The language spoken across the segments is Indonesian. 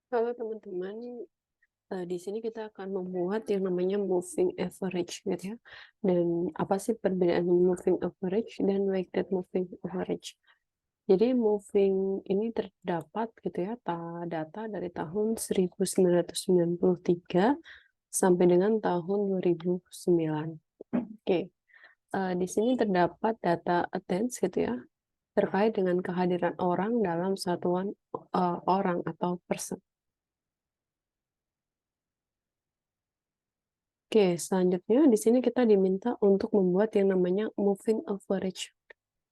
Halo teman-teman, di sini kita akan membuat yang namanya moving average gitu ya. Dan apa sih perbedaan moving average dan weighted moving average? Jadi moving ini terdapat gitu ya data dari tahun 1993 sampai dengan tahun 2009. Oke, di sini terdapat data attendance gitu ya terkait dengan kehadiran orang dalam satuan orang atau person. Oke, selanjutnya di sini kita diminta untuk membuat yang namanya moving average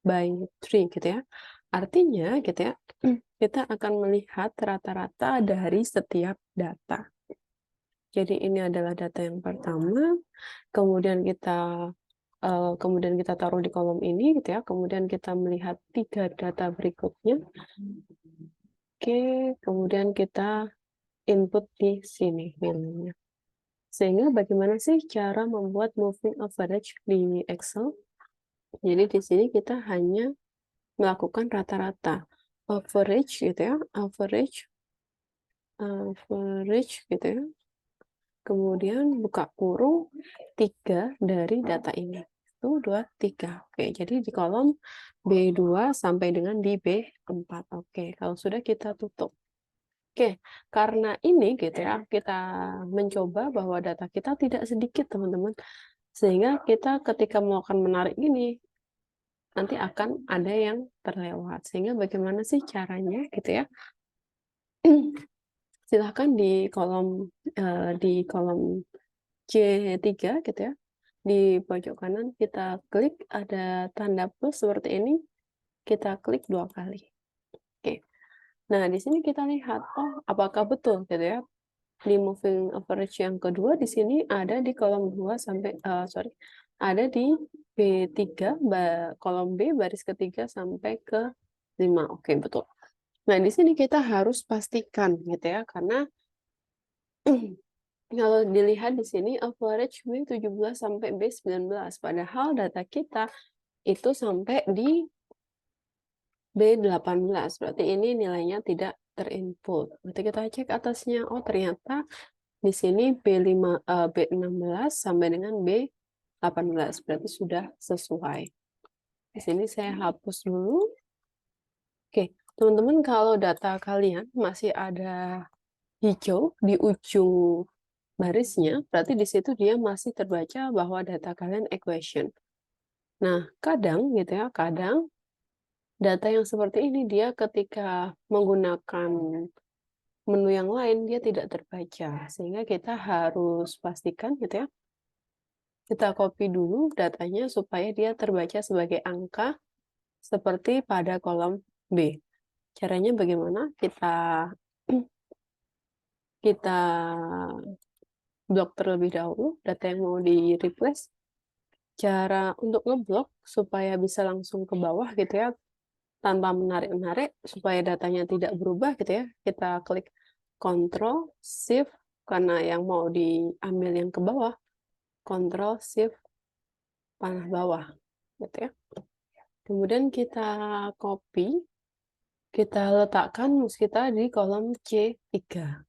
by tree gitu ya. Artinya gitu ya, kita akan melihat rata-rata dari setiap data. Jadi ini adalah data yang pertama, kemudian kita taruh di kolom ini gitu ya. Kemudian kita melihat 3 data berikutnya. Oke, kemudian kita input di sini nilainya. Sehingga bagaimana sih cara membuat moving average di Excel? Jadi di sini kita hanya melakukan rata-rata, average gitu ya, average gitu ya. Kemudian buka kurung 3 dari data ini. 1, 2, 3. Oke, jadi di kolom B2 sampai dengan di B4. Oke, kalau sudah kita tutup. Oke, karena ini gitu ya, kita mencoba bahwa data kita tidak sedikit teman-teman. Sehingga kita ketika melakukan menarik ini, nanti akan ada yang terlewat. Sehingga bagaimana sih caranya gitu ya? Silahkan di kolom C3 gitu ya. Di pojok kanan kita klik ada tanda plus seperti ini, kita klik 2 kali. Oke. Nah, di sini kita lihat, oh apakah betul gitu ya, di moving average yang kedua di sini ada di kolom 2 sampai ada di B3 kolom B baris ketiga sampai ke 5. Oke, betul. Nah, di sini kita harus pastikan gitu ya, karena kalau dilihat di sini average B17 sampai B19, padahal data kita itu sampai di B18, berarti ini nilainya tidak terinput. Berarti kita cek atasnya, oh ternyata di sini B16 sampai dengan B18, berarti sudah sesuai. Di sini saya hapus dulu. Oke, teman-teman kalau data kalian masih ada hijau di ujung barisnya, berarti di situ dia masih terbaca bahwa data kalian equation. Nah, kadang gitu ya, kadang data yang seperti ini dia ketika menggunakan menu yang lain dia tidak terbaca. Sehingga kita harus pastikan gitu ya, kita copy dulu datanya supaya dia terbaca sebagai angka seperti pada kolom B. Caranya bagaimana? Kita blok terlebih dahulu data yang mau di replace. Cara untuk ngeblok supaya bisa langsung ke bawah gitu ya, tanpa menarik-narik supaya datanya tidak berubah gitu ya, kita klik Ctrl Shift karena yang mau diambil yang ke bawah, Ctrl Shift panah bawah gitu ya. Kemudian kita copy, kita letakkan mouse kita di kolom C3.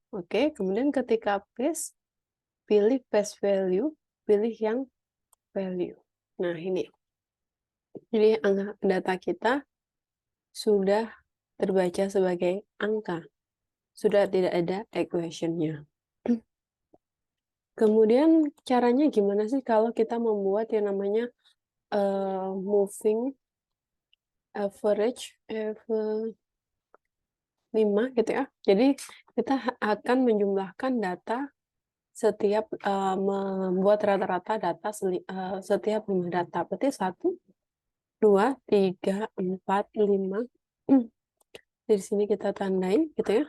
Oke, kemudian ketika paste, pilih paste value, pilih yang value. Nah, ini. Jadi data kita sudah terbaca sebagai angka. Sudah tidak ada equation-nya. Kemudian caranya gimana sih kalau kita membuat yang namanya moving average 5 gitu ya. Jadi kita akan menjumlahkan data setiap membuat rata-rata data setiap 5 data. Berarti 1, 2, 3, 4, 5. Di sini kita tandai gitu ya.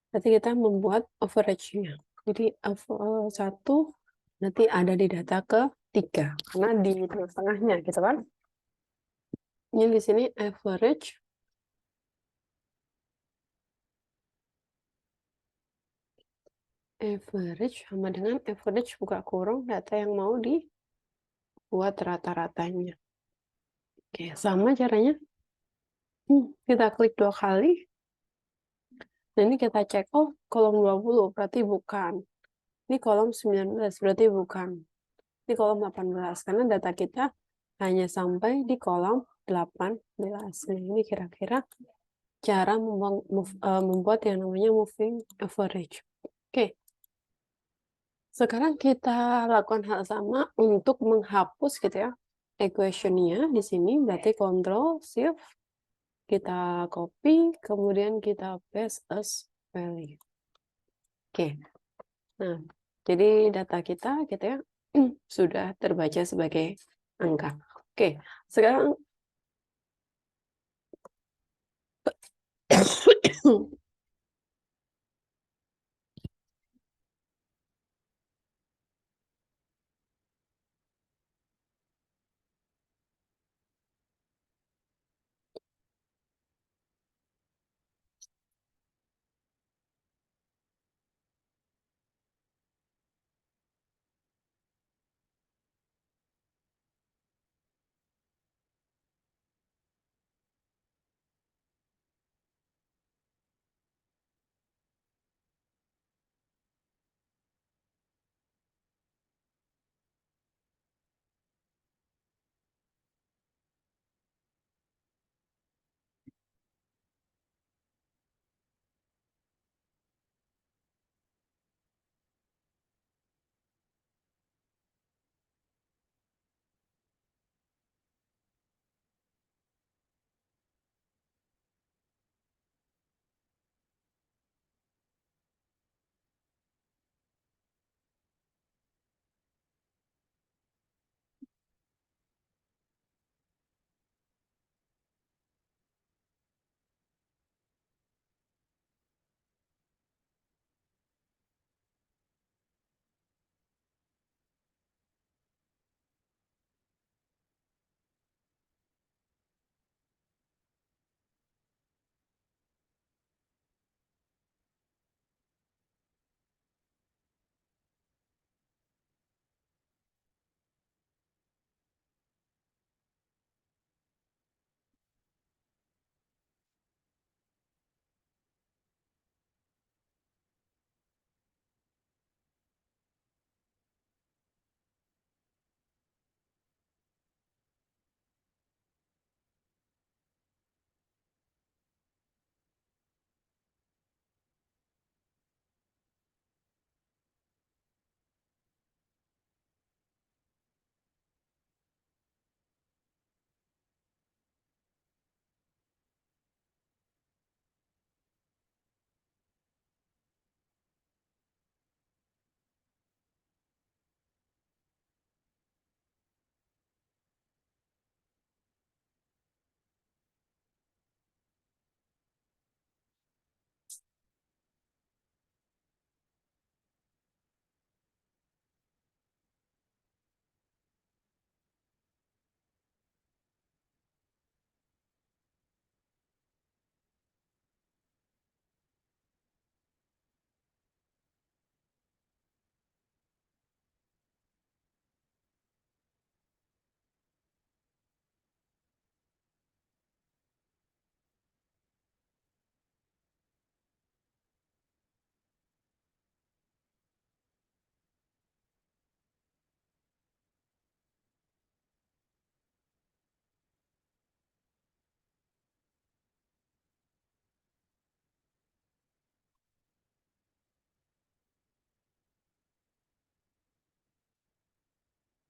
Berarti kita membuat average-nya. Jadi 1 nanti ada di data ke-3 karena di tengah-tengahnya gitu kan. Ini di sini average sama dengan average buka kurung data yang mau dibuat rata-ratanya. Oke, sama caranya. Kita klik 2 kali. Nah, ini kita cek, oh kolom 20 berarti bukan. Ini kolom 19 berarti bukan. Ini kolom 18 karena data kita hanya sampai di kolom 18. Nah, ini kira-kira cara membuat yang namanya moving average. Oke. Sekarang kita lakukan hal sama untuk menghapus gitu ya equation-nya di sini, berarti Ctrl Shift kita copy, kemudian kita paste as value. Oke. Nah, jadi data kita gitu ya sudah terbaca sebagai angka. Oke, sekarang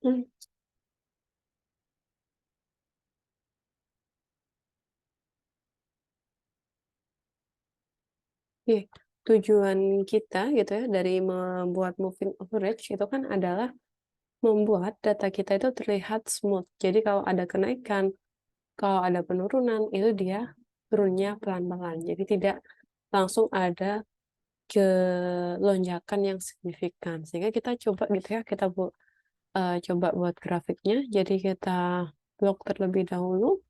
oke, tujuan kita gitu ya dari membuat moving average itu kan adalah membuat data kita itu terlihat smooth. Jadi kalau ada kenaikan, kalau ada penurunan, itu dia turunnya pelan-pelan. Jadi tidak langsung ada lonjakan yang signifikan. Sehingga kita coba gitu ya, kita coba buat grafiknya. Jadi kita blok terlebih dahulu.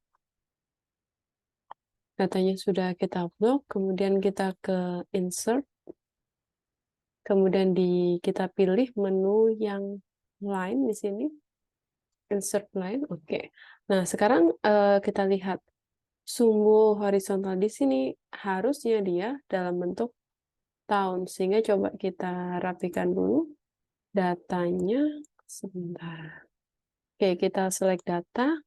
Datanya sudah kita blok, kemudian kita ke insert, kemudian kita pilih menu yang lain di sini, insert line. Oke. Nah, sekarang kita lihat sumbu horizontal di sini harusnya dia dalam bentuk tahun. Sehingga coba kita rapikan dulu datanya sebentar. Oke, kita select data,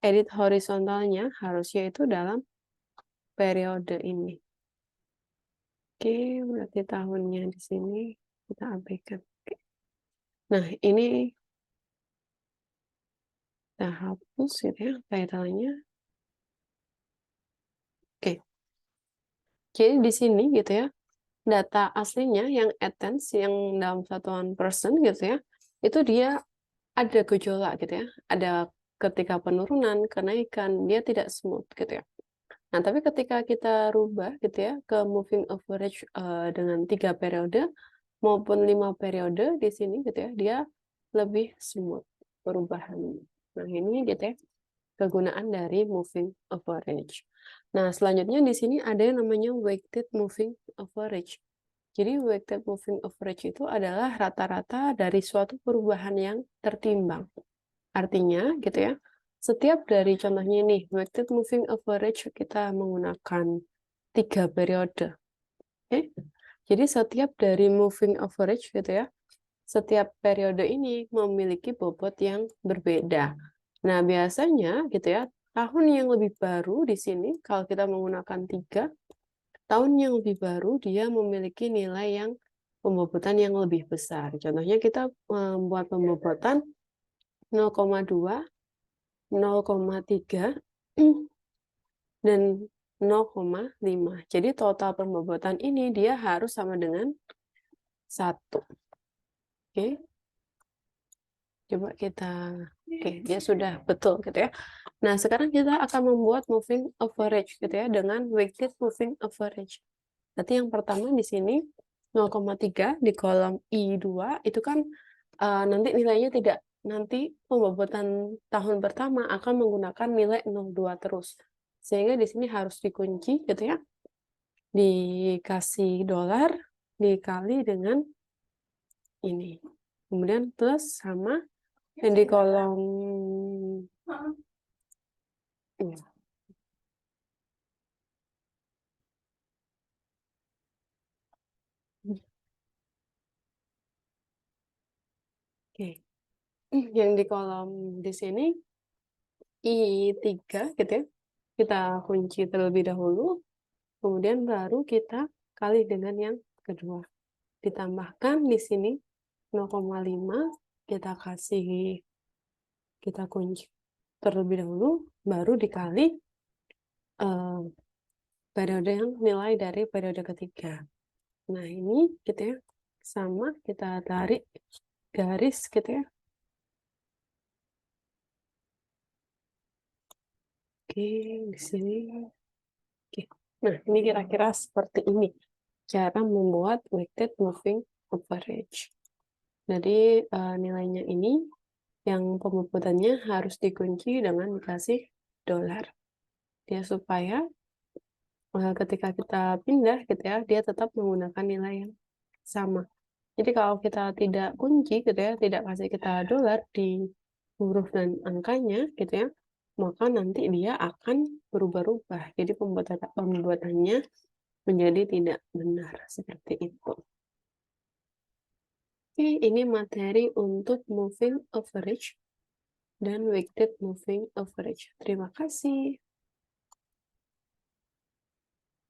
edit horizontalnya harusnya itu dalam periode ini. Oke, berarti tahunnya di sini kita abaikan. Oke. Nah, ini kita hapus gitu ya, title-nya. Oke. Jadi di sini gitu ya, data aslinya yang attendance yang dalam satuan person gitu ya, itu dia ada gejolak gitu ya. Ada ketika penurunan, kenaikan, dia tidak smooth gitu ya. Nah, tapi ketika kita rubah gitu ya ke moving average dengan 3 periode maupun 5 periode di sini gitu ya, dia lebih smooth perubahan. Nah, ini gitu ya, kegunaan dari moving average. Nah, selanjutnya di sini ada yang namanya weighted moving average. Jadi weighted moving average itu adalah rata-rata dari suatu perubahan yang tertimbang. Artinya gitu ya, setiap dari contohnya nih, weighted moving average kita menggunakan 3 periode. Oke? Jadi setiap dari moving average gitu ya, setiap periode ini memiliki bobot yang berbeda. Nah, biasanya gitu ya, tahun yang lebih baru di sini, kalau kita menggunakan 3, tahun yang lebih baru dia memiliki nilai yang pembobotan yang lebih besar. Contohnya kita membuat pembobotan 0,2, 0,3, dan 0,5. Jadi total pembobotan ini dia harus sama dengan 1. Oke. Coba kita, oke, dia sudah betul gitu ya. Nah, sekarang kita akan membuat moving average gitu ya dengan weighted moving average. Berarti yang pertama di sini 0,3 di kolom I2 itu kan nanti nilainya tidak, nanti pembobotan tahun pertama akan menggunakan nilai 0,2 terus. Sehingga di sini harus dikunci gitu ya. Dikasih dolar dikali dengan ini. Kemudian plus sama yang di kolom ini. Oke. Yang di kolom di sini I3 gitu ya. Kita kunci terlebih dahulu, kemudian baru kita kali dengan yang kedua. Ditambahkan di sini 0,5, kita kunci terlebih dahulu, baru dikali periode yang nilai dari periode ketiga. Nah, ini gitu ya, sama kita tarik garis gitu ya. Oke, di sini. Oke. Nah, ini kira-kira seperti ini cara membuat weighted moving average. Jadi nilainya ini yang pembobotannya harus dikunci dengan dikasih dolar. Ya, supaya ketika kita pindah gitu ya, dia tetap menggunakan nilai yang sama. Jadi kalau kita tidak kunci gitu ya, tidak kasih kita dolar di huruf dan angkanya gitu ya, maka nanti dia akan berubah-ubah. Jadi pembuatannya menjadi tidak benar seperti itu. Oke, ini materi untuk moving average dan weighted moving average. Terima kasih.